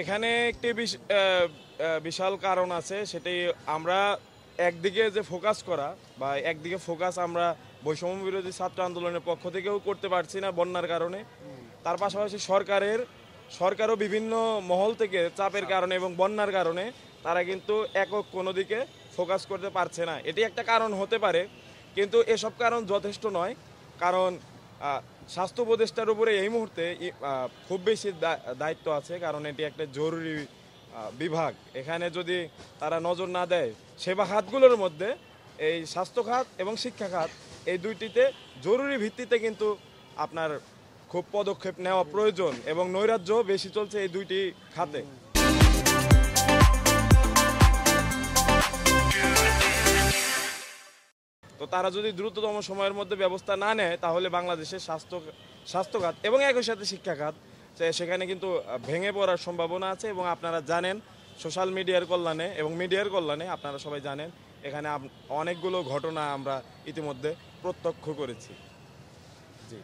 এখানে একটি বিশাল কারণ আছে, সেটি আমরা একদিকে যে ফোকাস করা বা একদিকে ফোকাস আমরা বৈষম্য বিরোধী ছাত্র আন্দোলনের পক্ষ থেকেও করতে পারছি না বন্যার কারণে। তার পাশাপাশি সরকারও বিভিন্ন মহল থেকে চাপের কারণে এবং বন্যার কারণে তারা কিন্তু একক কোনো দিকে ফোকাস করতে পারছে না। এটি একটা কারণ হতে পারে, কিন্তু এসব কারণ যথেষ্ট নয়। কারণ স্বাস্থ্য উপদেষ্টার উপরে এই মুহূর্তে খুব বেশি দায়িত্ব আছে, কারণ এটি একটা জরুরি বিভাগ। এখানে যদি তারা নজর না দেয়, সেবা খাতগুলোর মধ্যে এই স্বাস্থ্য খাত এবং শিক্ষা খাত, এই দুইটিতে জরুরি ভিত্তিতে কিন্তু আপনার খুব পদক্ষেপ নেওয়া প্রয়োজন, এবং নৈরাজ্য বেশি চলছে এই দুইটি খাতে। তো তারা যদি দ্রুততম সময়ের মধ্যে ব্যবস্থা না নেয়, তাহলে বাংলাদেশের স্বাস্থ্য খাত এবং একই সাথে শিক্ষা খাত সেখানে কিন্তু ভেঙে পড়ার সম্ভাবনা আছে। এবং আপনারা জানেন, সোশ্যাল মিডিয়ার কল্যাণে এবং মিডিয়ার কল্যাণে আপনারা সবাই জানেন, এখানে অনেকগুলো ঘটনা আমরা ইতিমধ্যে প্রত্যক্ষ করেছি। জি।